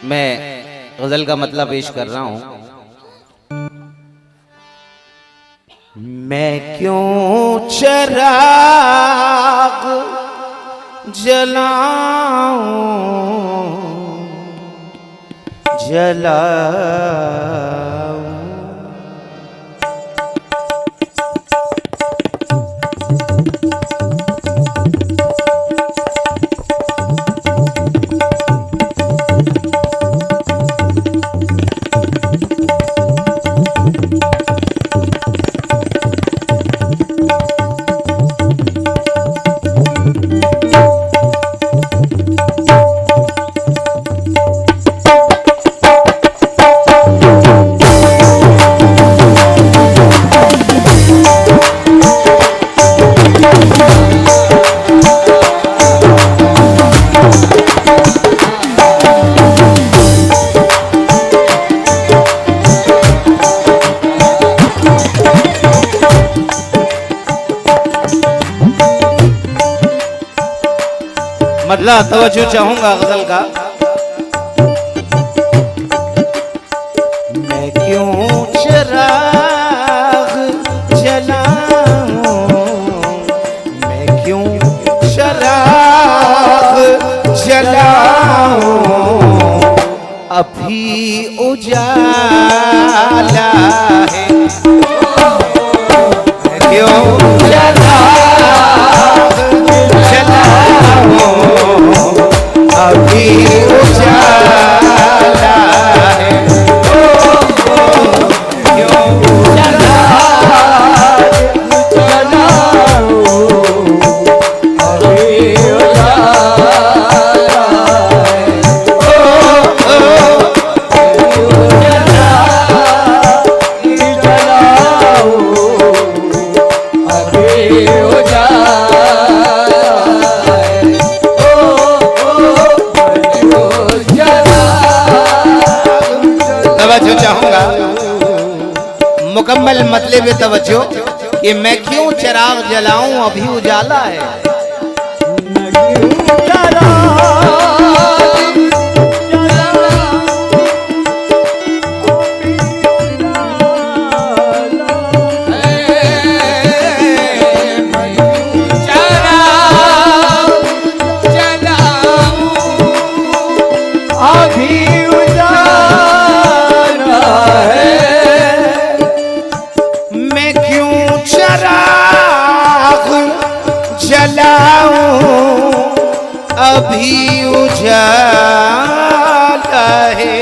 मैं गजल का मतलब पेश कर रहा हूं। मैं क्यों चिराग जलाऊं जलाऊं, मतलब तवज्जो चाहूंगा गजल का। मैं क्यों चिराग जलाऊं, मैं क्यों चिराग जलाऊं, अभी उजाला है। मैं क्यों चिराग जलाऊं, अभी उजाला है। क्यों चिराग जलाऊं, अभी उजाला है। तवज्जो चाहूंगा, मुकम्मल मतलब तवज्जो कि मैं क्यों चिराग जलाऊं अभी उजाला है। अभी उजाला है।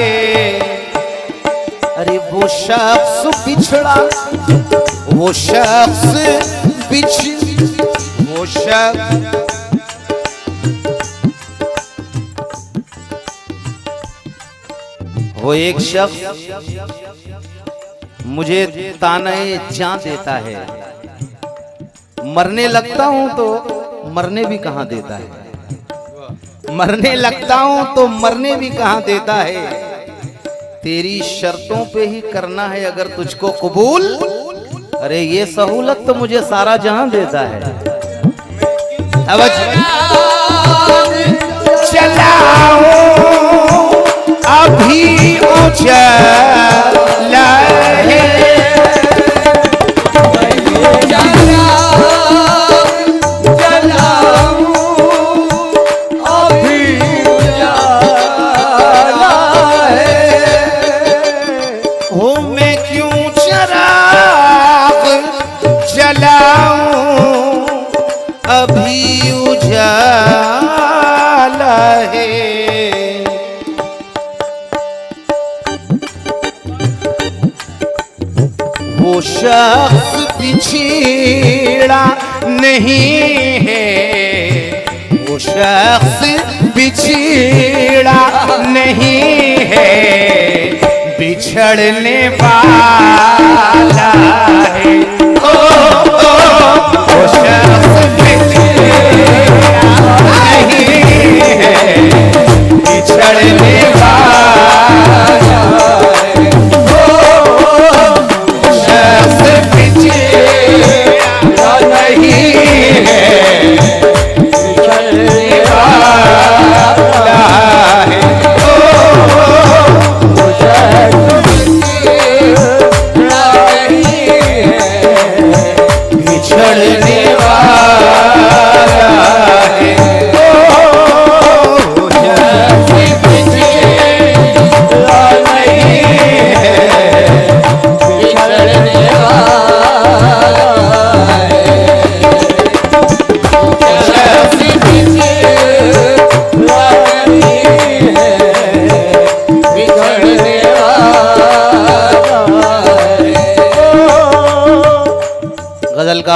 अरे वो शख्स बिछड़ा, वो शख्स वो शख्स वो एक शख्स मुझे ताने जान देता है। मरने लगता हूं तो मरने भी कहां देता है, मरने लगता हूं तो मरने भी कहां देता है। तेरी शर्तों पे ही करना है अगर तुझको कबूल, अरे ये सहूलत तो मुझे सारा जहां देता है। चलाऊं अभी उजाला है। अभी उजाला है। वो शख्स बिछड़ा नहीं है, वो शख्स बिछड़ा नहीं है, बिछड़ने वाला है। ओ वो शख्स बिछड़ने वाला है। शख्स बिछड़ा नहीं है, बिछड़ने वाला है।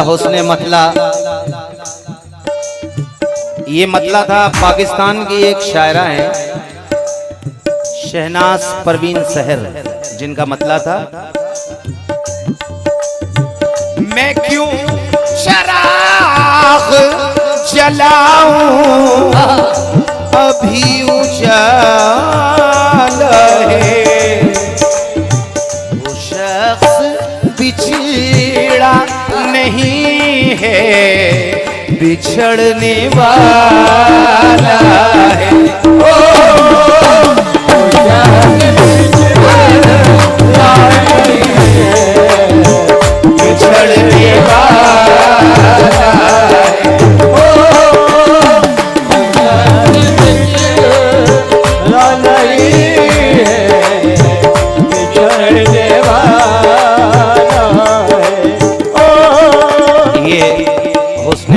हुस्ने मतला, ये मतला था पाकिस्तान की एक शायरा है शहनाज परवीन सहर, जिनका मतला था, मैं क्यों चराग जलाऊं अभी उजाला है, वो शख्स बिछड़ा नहीं है बिछड़ने वाला है, ओ बिछड़ने वाला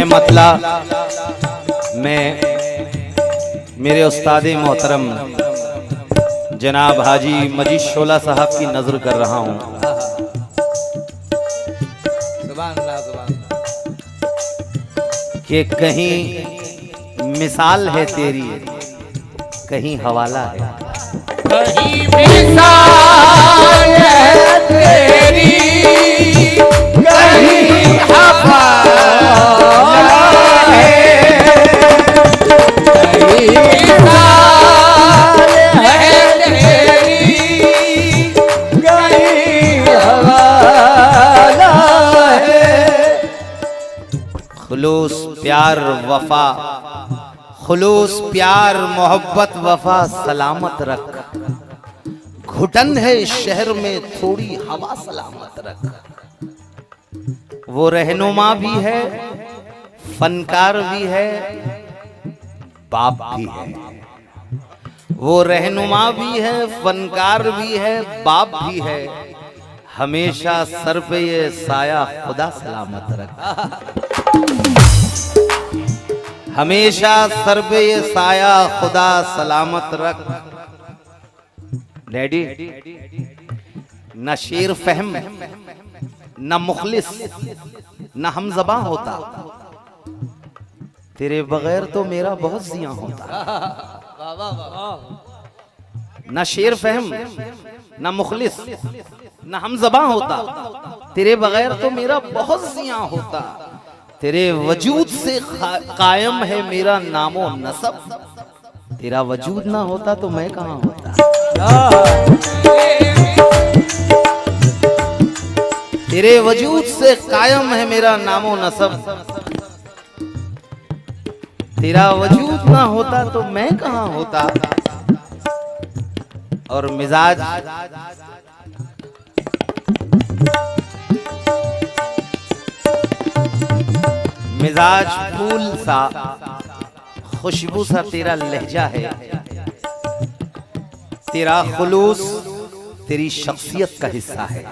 मतला मैं मेरे उस्ताद मोहतरम जनाब हाजी मजीद शोला साहब की नजर कर रहा हूँ। कि कहीं मिसाल है तेरी, कहीं हवाला है, कहीं मिसाल है तेरी, कहीं हवाला है, कहीं मिसाल है तेरी, कहीं हवाला है। खुलूस प्यार वफा, खुलूस प्यार मोहब्बत वफा सलामत रख, घुटन है शहर में थोड़ी हवा सलामत रख, वो रहनुमा भी है फनकार भी है बाप भी है, वो रहनुमा भी है फनकार भी है बाप भी है, हमेशा सर पे ये साया खुदा सलामत रख, हमेशा सर पे ये साया खुदा सलामत रख। डैडी न शेर फहम न मुखलिस न हमज़बां होता, तेरे बगैर तो मेरा बहुत जिया होता। न शेर फहम न मुखलिस न हमज़बां होता, तेरे बगैर तो मेरा बहुत जिया होता, तेरे वजूद से कायम है मेरा नामो नसब, तेरा वजूद ना होता तो मैं कहाँ होता। तेरे वजूद से कायम है मेरा नामो नसब, तेरा वजूद ना होता तो मैं कहाँ होता। और मिजाज मिजाज फूल सा खुशबू सा तेरा लहजा है, तेरा खुलूस तेरी शख्सियत का हिस्सा है,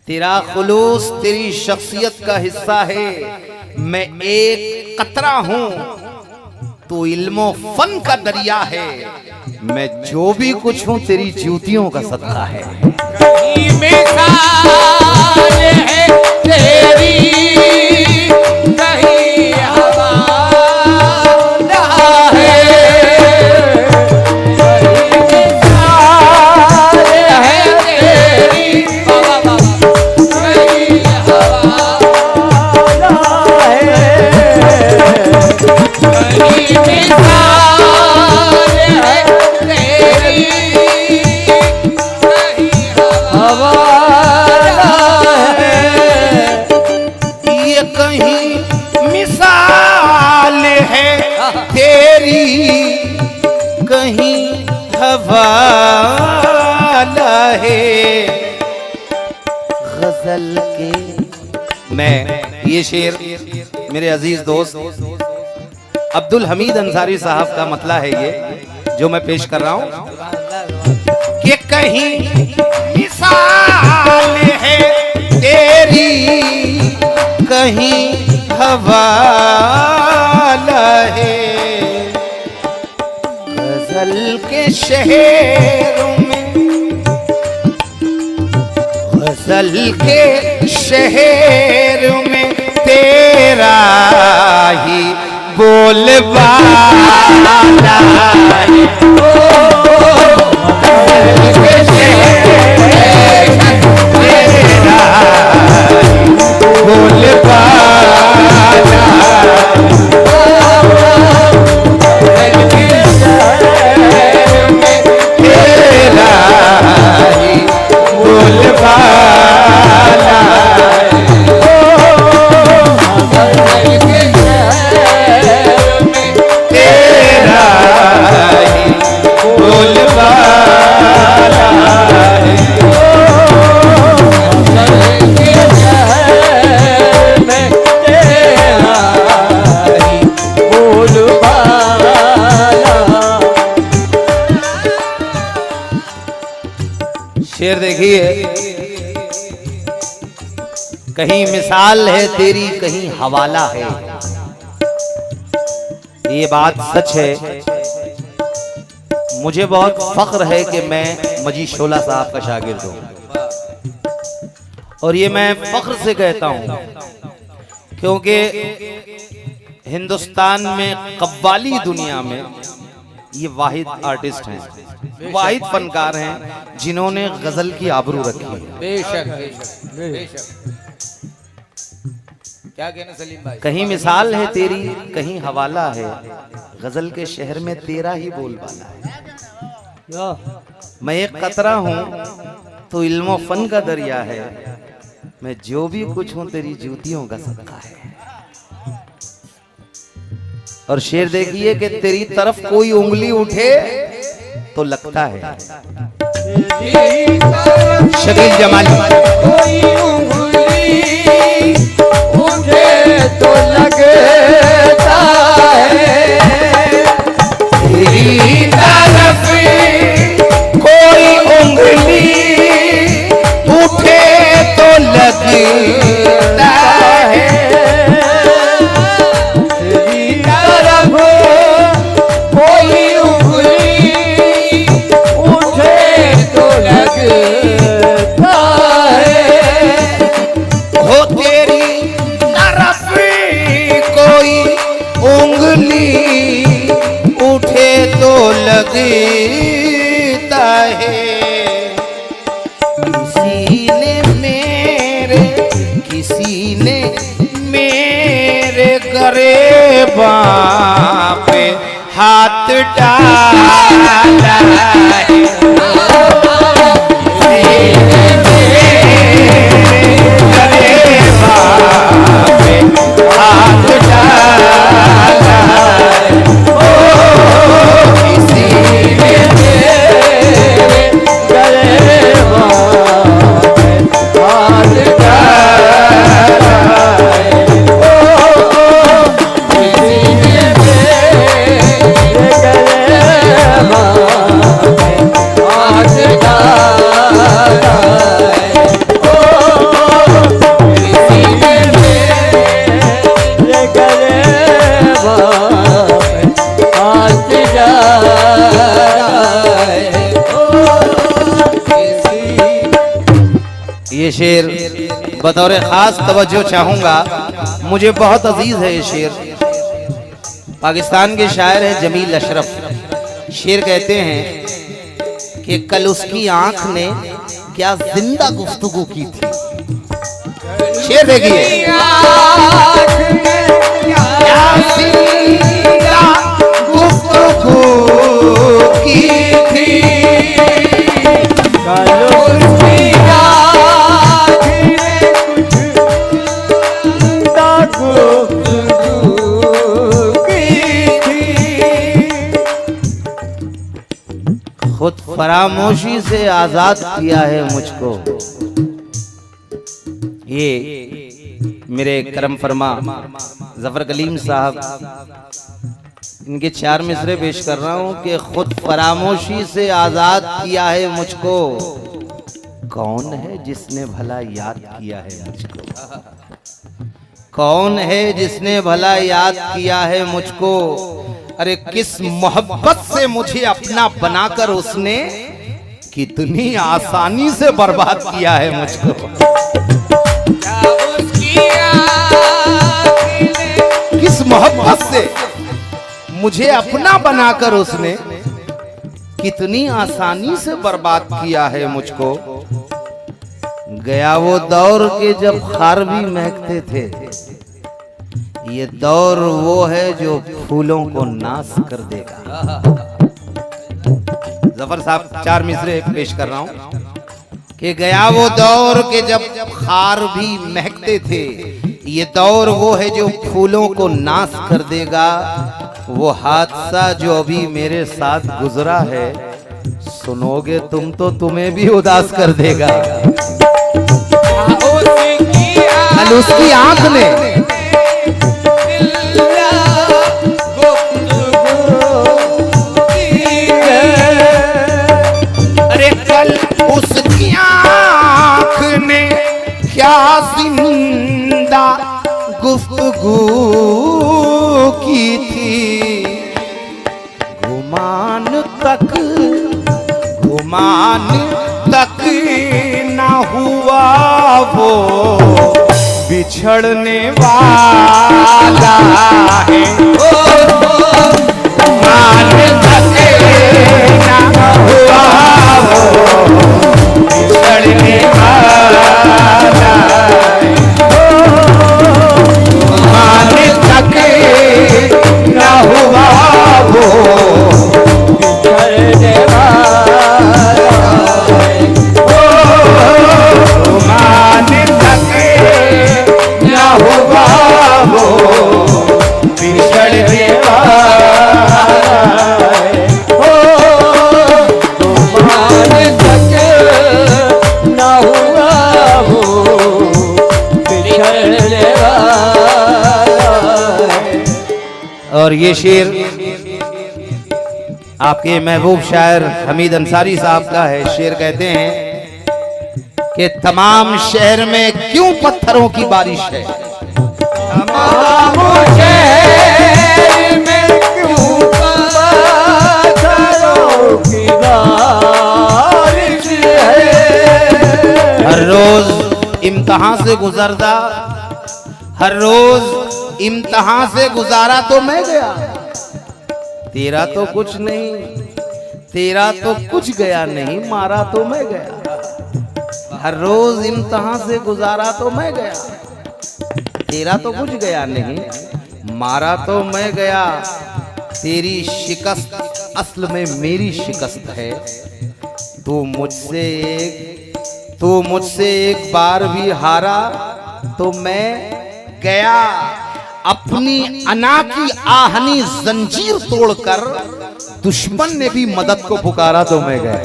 तेरा खुलूस तेरी शख्सियत का हिस्सा है। मैं एक कतरा हूं तो इल्मो फन का दरिया है, मैं जो भी कुछ हूं तेरी जूतियों का सदका है। मिसाल है तेरी कहीं हवाला है, कहीं मिसाल है तेरी कहीं हवाला है, कहीं मिसाल है तेरी कहीं हवाला है। ये कहीं मिसाल है तेरी कहीं हवाला है। गजल के मैं ये शेर मेरे अजीज दोस्त अब्दुल हमीद अंसारी साहब का मतला है ये जो मैं पेश कर रहा हूं कि कहीं मिसाल है तेरी कहीं हवाला है। गजल के शहरों में गजल के शहर में तेरा ही बोलबाला है। गजल के शहर में तेरा ही बोलबाला शेर देखिए, कहीं मिसाल है तेरी कहीं हवाला है। ये बात सच है। मुझे बहुत फख्र है कि मैं मजीद शोला साहब का शागिर्द हूं, और ये मैं फख्र से कहता हूं क्योंकि हिंदुस्तान में कव्वाली दुनिया में ये वाहिद आर्टिस्ट हैं, वाहिद फनकार हैं जिन्होंने गजल की आबरू रखी है। बेशक बेशक बेशक। क्या कहना सलीम भाई? कहीं मिसाल है तेरी कहीं हवाला है, गजल के शहर में तेरा ही बोलबाला है। मैं एक कतरा हूं तो इल्मो फन का दरिया है, मैं जो भी कुछ हूं तेरी जूतियों का सदका है। और शेर देखिए कि तेरी तरफ कोई उंगली उठे तो लगता है शकील जमाली। कोई उंगली उठे तो लगता है, तेरी तरफ कोई उंगली उठे तो लगता है, कोई उंगली उठे तो लगता है। हो तेरी तरफ कोई उंगली उठे तो लगता है। किसी ने मेरे गरेबां पे हाथ डाला है। हाथ डाला है। ओ किसी ने मेरे गरेबां पे हाथ डाला है। ओ किसी ने मेरे गरेबां पे हाथ डाला है। ओ किसी ने मेरे गरेबां पे हाथ डाला है। ओ किसी ये शेर बतौर खास तवज्जो चाहूंगा, मुझे बहुत अजीज है ये शेर। पाकिस्तान के शायर हैं जमील अशरफ। शेर कहते हैं कि कल उसकी आंख ने क्या जिंदा गुफ्तगू की थी। शेर देखिए, क्या जिंदा गुफ्तगू की थी। खुद फरामोशी से आजाद किया है मुझको। ये मेरे करम फरमा जफर कलीम साहब, इनके 4 मिसरे पेश कर रहा हूं कि खुद फरामोशी से आजाद किया है मुझको। कौन है जिसने भला याद किया है मुझको। कौन है जिसने भला याद किया है मुझको। अरे किस मोहब्बत से मुझे अपना बनाकर उसने कितनी आसानी से बर्बाद किया है मुझको। किस मोहब्बत से मुझे अपना बनाकर उसने कितनी आसानी से बर्बाद किया है मुझको। गया वो दौर के जब खार भी महकते थे, ये दौर वो है जो फूलों को नाश कर देगा। जफर साहब 4 मिसरे पेश कर रहा हूं कि गया वो दौर के जब खार भी महकते थे, ये दौर वो है जो फूलों को नाश कर देगा। वो हादसा जो अभी मेरे साथ गुजरा है, सुनोगे तुम तो तुम्हें भी उदास कर देगा। कल उसकी आंख ने उसकी आँख ने क्या जिंदा गुफ्तगू की थी। गुमान तक ना हुआ वो बिछड़ने वाला है। गुमान तक ना हुआ वो बिछड़ने वाला है। गुमान तक ना हुआ वो बिछड़ने और ये शेर आपके महबूब शायर हमीद अंसारी साहब का है। शेर कहते हैं कि तमाम शहर में क्यों पत्थरों की बारिश है। तमाम शहर में क्यों पत्थरों की बारिश है। हर रोज इम्तिहान से गुजरता, हर रोज इम्तिहान से गुजारा तो मैं गया, तेरा तो कुछ नहीं, तेरा तो कुछ गया नहीं, मारा तो मैं गया। हर रोज इम्तिहान से गुजारा तो मैं गया, तेरा तो कुछ गया नहीं, मारा तो मैं गया। तेरी शिकस्त असल में मेरी शिकस्त है। तू मुझसे एक बार भी हारा तो मैं गया। अपनी अना की आहनी जंजीर तोड़कर दुश्मन ने भी मदद को पुकारा तो मैं गया।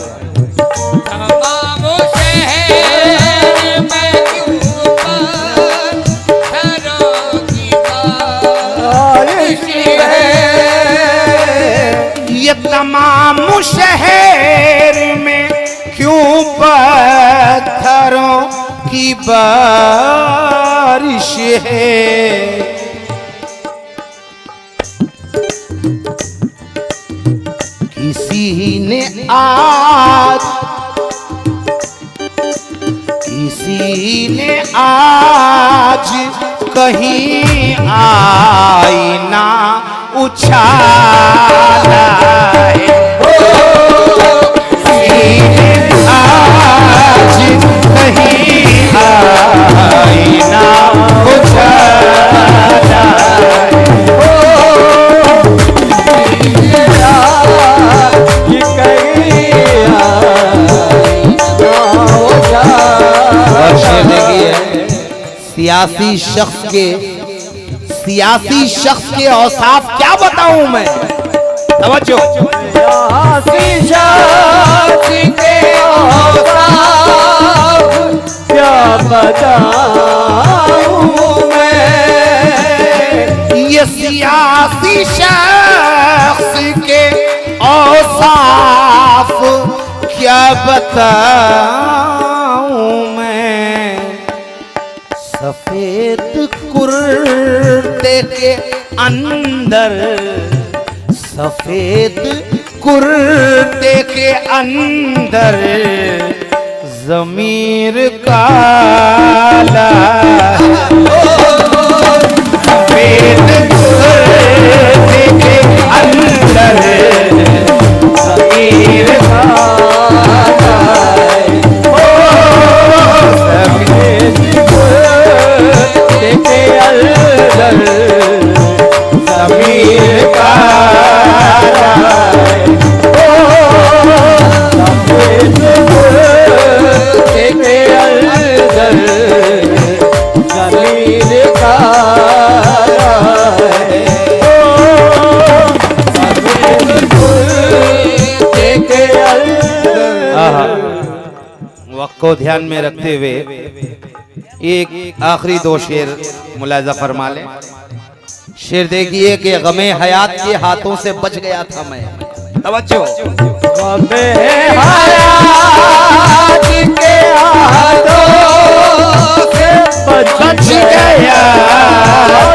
ये तमाम शहर में क्यों पत्थरों की बारिश है। किसी ने आज कहीं आईना उछाला है। आज कहीं आईना उछाला सियासी शख्स के औसाफ क्या बताऊं मैं। तवज्जो। सियासी शख्स के औसाफ क्या बताऊं मैं। ये सियासी शख्स के औसाफ क्या बताऊं मैं। सफेद कुर्ते के अंदर, सफेद कुर्ते के अंदर ज़मीर काला सफेद कुर्ते के अंदर ज़मीर काला सफेद कुर्ते के अंदर ज़मीर काला सफेद कुर्ते के अंदर ज़मीर काला सफेद कुर्ते के अंदर। वक्त को ध्यान में रखते हुए एक आखिरी दो शेर मुलाजा फरमा लें। शेर देखिए कि गमे हयात के हाथों से बच गया था मैं। तवज्जो। गमे हयात के हाथों से बच गया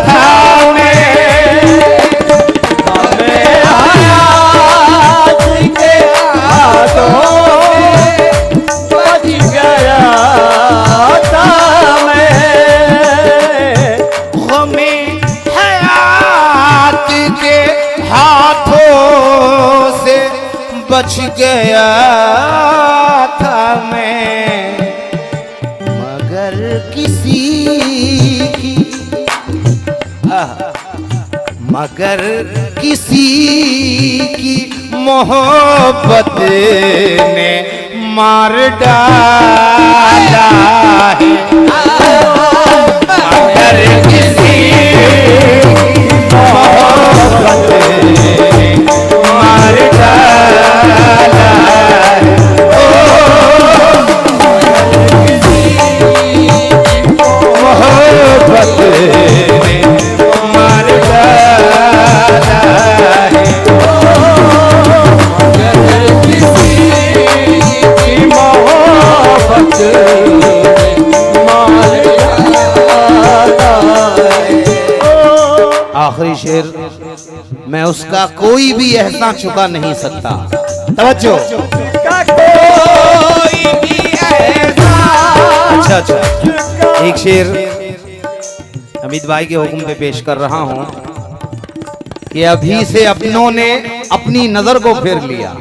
था मैं। गमे हयात के हाथों बच गया था मैं। गमे हयात के हाथों से बच गया था मैं, मगर किसी की मगर किसी की मोहब्बत ने मार डाला है। मगर किसी मोहब्बत ने मार डाला है। मोहब्बत ने मार डाला है। आखिरी शेर, मैं उसका कोई भी एहसान चुका नहीं सकता। तवज्जो। अच्छा, एक शेर हमीद भाई के हुक्म पे पेश कर रहा हूं कि अभी से अपनों ने अपनी नजर को फेर लिया।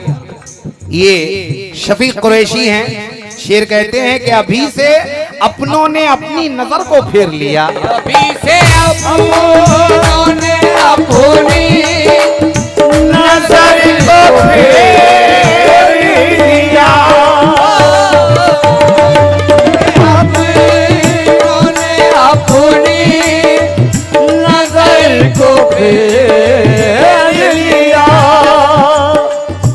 ये शफीक कुरैशी हैं। शेर कहते हैं कि अभी से अपनों ने अपनी नजर को फेर लिया। अभी से अपनों ने अपनी नजर को फेर लिया। अपनों ने अपनी नजर को फेर लिया।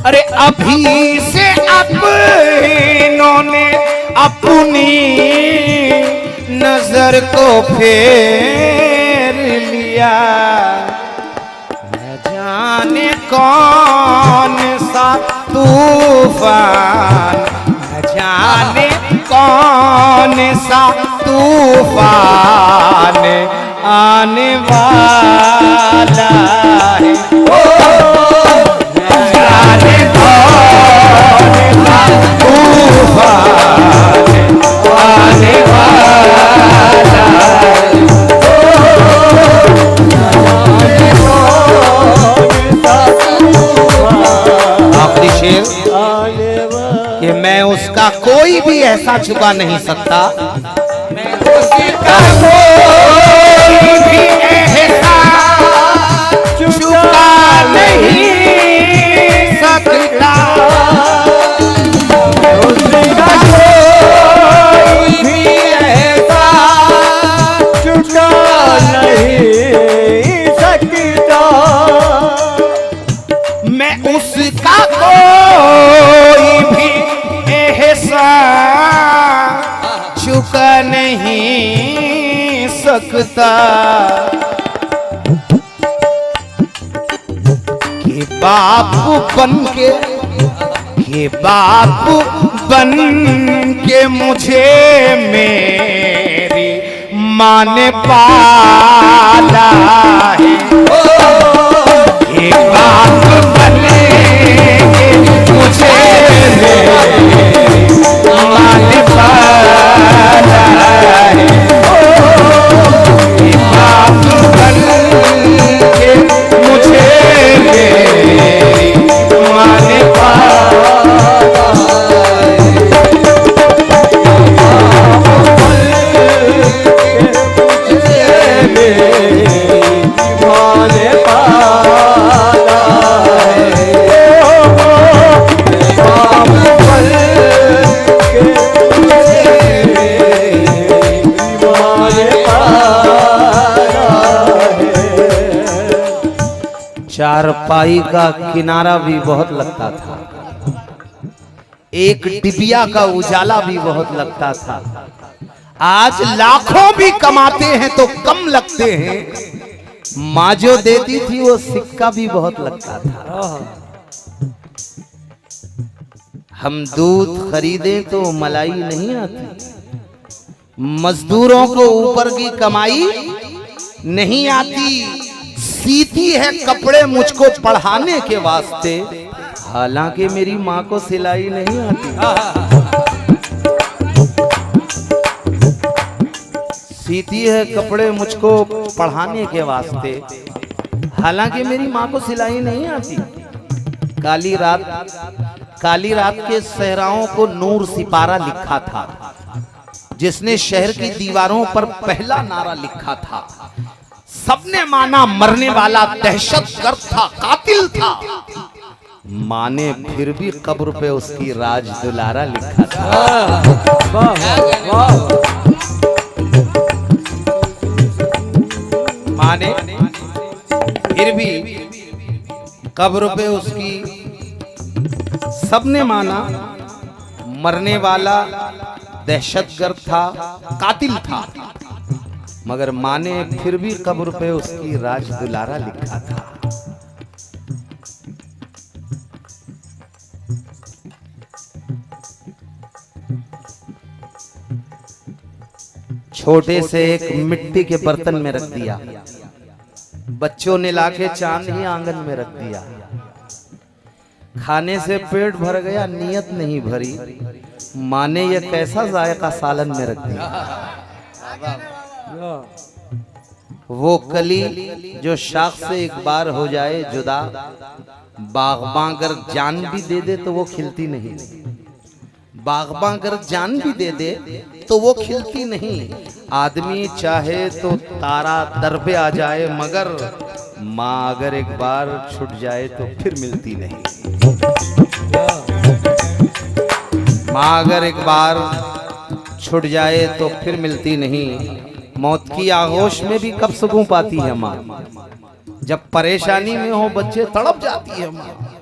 अरे अभी से अपनों ने अपनी नजर को फेर लिया। न जाने कौन सा तूफान, न जाने कौन सा तूफान आने वाला है। न जाने कौन सा तूफान आने वाला है। आखिरी शेर कि मैं उसका कोई भी ऐसा छुपा नहीं सकता। मैं उसका कोई भी एहसान छुपा नहीं सकता। उसका कोई भी एहसान चुका नहीं सकता। मैं उसका कोई भी एहसान चुका नहीं सकता। कि बाप बन के मुझे मेरी माँ ने पाला है। कि बाप बन चारपाई का किनारा भी बहुत लगता था, एक डिबिया का उजाला भी बहुत लगता था। आज लाखों भी कमाते हैं तो कम लगते हैं। माँ जो देती थी वो सिक्का भी बहुत लगता था। हम दूध खरीदें तो मलाई नहीं आती, मजदूरों को ऊपर की कमाई नहीं आती। सीती है कपड़े मुझको पढ़ाने के वास्ते, हालांकि मेरी माँ को सिलाई नहीं आती। सीती है कपड़े मुझको पढ़ाने के वास्ते, हालांकि मेरी माँ को सिलाई नहीं आती। काली रात के सहराओं को नूर सिपारा लिखा था, जिसने शहर की दीवारों पर पहला नारा लिखा था। सबने माना मरने वाला दहशतगर्द था, कातिल था। माँ ने फिर भी कब्र पे उसकी राज दुलारा लिखा था। माँ ने फिर भी कब्र पे उसकी, सबने माना मरने वाला दहशतगर्द था, कातिल था, मगर माँ ने फिर भी कब्र पे उसकी राज दुलारा लिखा था। छोटे से एक मिट्टी के बर्तन में रख दिया, बच्चों ने लाके चांद ही आंगन में रख दिया। खाने से पेट भर गया, नियत नहीं भरी, माँ ने यह कैसा जायका सालन में रख दिया। वो कली जो शाख से एक बार हो जाए जुदा, बागबां अगर जान भी दे दे तो वो खिलती नहीं। बागबां अगर जान भी दे दे तो वो खिलती नहीं। आदमी चाहे तो तारा दर पे आ जाए, मगर माँ अगर एक बार छूट जाए तो फिर मिलती नहीं। माँ अगर एक बार छूट जाए तो फिर मिलती नहीं। मौत की आगोश में भी कब सुकून पाती है माँ। जब परेशानी में हो बच्चे तड़प जाती है माँ।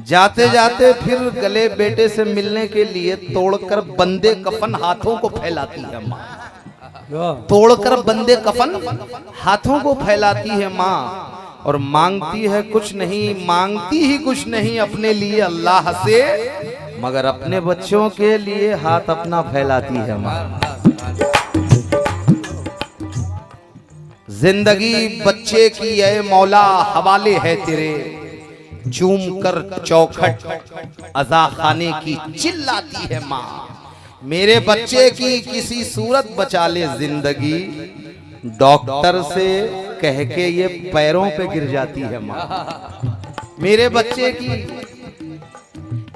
जाते जाते फिर गले बेटे से मिलने के लिए तोड़कर बंदे कफन हाथों को फैलाती है माँ। तोड़कर बंदे कफन हाथों को फैलाती है माँ, और मांगती है कुछ नहीं, मांगती ही कुछ नहीं अपने लिए अल्लाह से, मगर अपने बच्चों के लिए हाथ अपना फैलाती है माँ। जिंदगी बच्चे की ऐ मौला हवाले है तेरे, चूम कर चौखट अज़ा खाने की चिल्लाती है माँ। मेरे बच्चे की किसी सूरत बचा ले जिंदगी, डॉक्टर से कह के ये पैरों पे गिर जाती है माँ। मेरे बच्चे की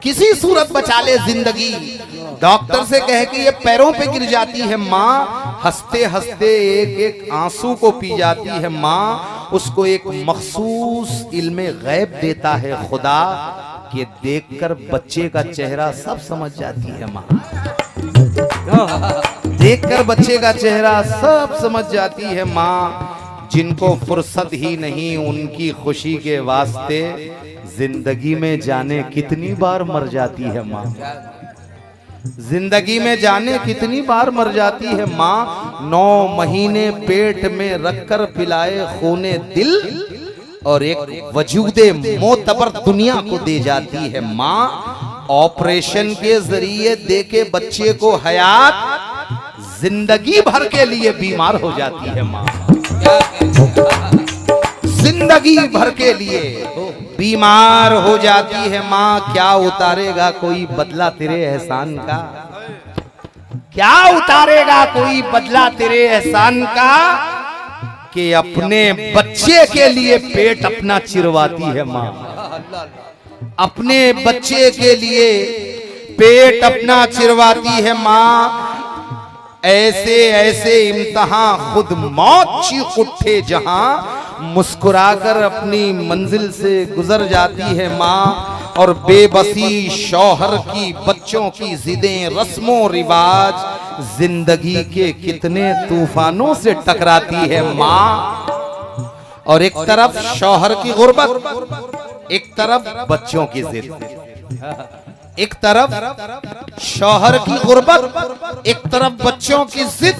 किसी सूरत बचा ले जिंदगी, डॉक्टर से कह के ये पैरों पे गिर जाती है माँ। हंसते हंसते एक एक आंसू को पी जाती है माँ। उसको एक मखसूस इल्मे गैब देता है खुदा, कि देखकर बच्चे का चेहरा सब समझ जाती है माँ। देखकर बच्चे का चेहरा सब समझ जाती है माँ। जिनको फुर्सत ही नहीं उनकी खुशी के वास्ते, जिंदगी में जाने कितनी बार मर जाती है माँ। जिंदगी में जाने कितनी बार मर जाती है माँ। 9 महीने पेट में रखकर पिलाए खूने दिल, और एक वजूदे मोतबर दुनिया को दे जाती है माँ। ऑपरेशन के जरिए देके बच्चे को हयात, जिंदगी भर के लिए बीमार हो जाती है माँ। जिंदगी भर के लिए बीमार हो जाती है माँ। क्या उतारेगा कोई बदला तेरे एहसान का, क्या उतारेगा कोई बदला तेरे एहसान का, कि अपने बच्चे के लिए पेट अपना चिरवाती है माँ। अपने बच्चे के लिए पेट अपना चिरवाती है माँ। ऐसे ऐसे इम्तिहान खुद मौत चीख उठे जहां, मुस्कुराकर अपनी मंजिल से गुजर जाती है माँ। और बेबसी शौहर की बच्चों की जिदें रस्मों रिवाज, जिंदगी के कितने तूफानों से टकराती है माँ। और एक तरफ शौहर की गुर्बत, एक तरफ बच्चों की जिद। एक तरफ शौहर की गुर्बत, एक तरफ बच्चों की जिद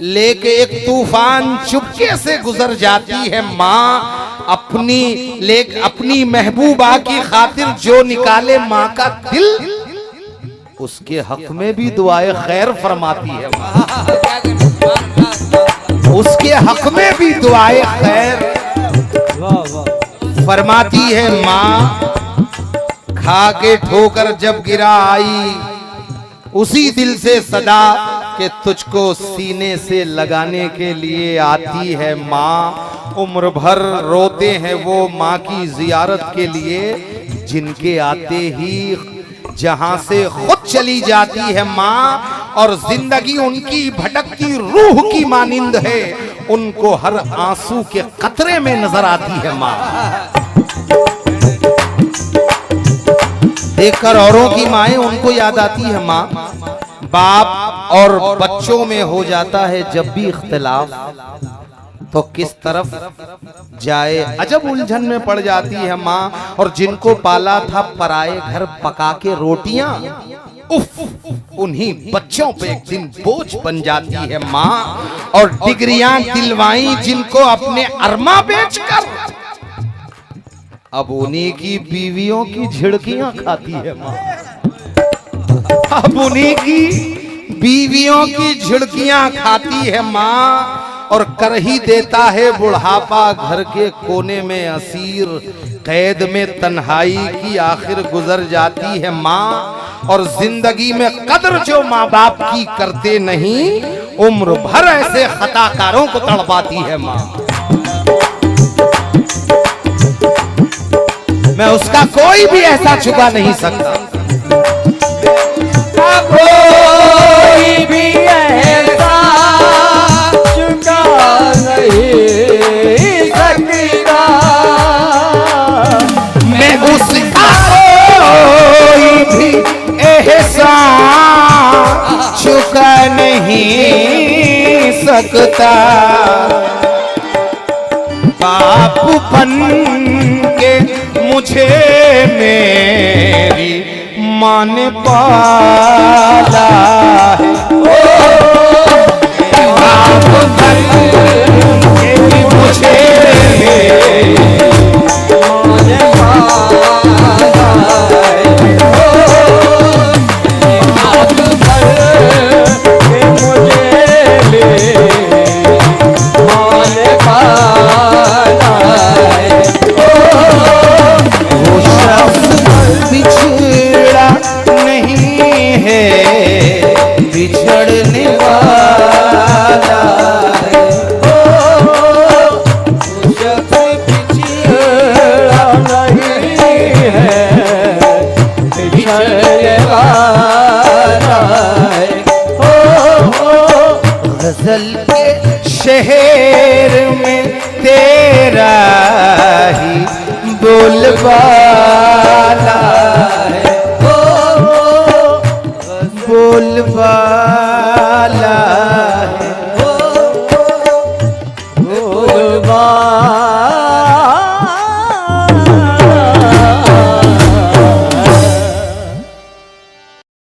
लेके एक तूफान चुपके से गुजर जाती है माँ अपनी महबूबा की खातिर जो निकाले माँ का दिल, उसके हक में भी दुआए खैर फरमाती है माँ। उसके हक में भी दुआए खैर फरमाती है माँ। खा के ठोकर जब गिरा आई, उसी दिल से सदा के तुझको सीने से लगाने के लिए आती है माँ। उम्र भर रोते हैं वो माँ की जियारत के लिए, जिनके आते ही जहां से खुद चली जाती है माँ। और जिंदगी उनकी भटकती रूह की मानिंद है, उनको हर आंसू के कतरे में नजर आती है माँ। देखकर औरों की माएं उनको याद आती है माँ। बाप और बच्चों में हो जाता है जब भी इख्तिलाफ, तो किस तरफ जाए अजब उलझन में पड़ जाती है माँ। और जिनको पाला था पराए घर पका के रोटियां, उफ, उन्हीं बच्चों पे एक दिन बोझ बन जाती है माँ। और डिग्रियां दिलवाई जिनको अपने अरमा बेचकर, अब उन्हीं की बीवियों की झिड़कियां खाती है माँ। अब उन्हीं की बीवियों की झिड़कियां खाती है माँ। और कर ही देता है बुढ़ापा घर के कोने में असीर, कैद में तन्हाई की आखिर गुजर जाती है माँ। और जिंदगी में कदर जो माँ बाप की करते नहीं, उम्र भर ऐसे खताकारों को तड़पाती है माँ। मैं उसका कोई भी ऐसा छुपा नहीं सकता, कोई भी ऐसा चुका नहीं सकता। मैं उसका कोई भी एहसान चुका नहीं सकता। बाप बन के मुझे मेरी माँ ने पाला है, बाप बन के मुझे मेरी माँ ने पाला है, बाप बन के मुझे मेरी माँ ने पाला है। वो शख्स बिछड़ा नहीं है, बिछड़ने वाला है। बिछड़ा नहीं है, बिछड़ने वाला है। गजल के शहर में तेरा ही बोलबाला है, बोलबाला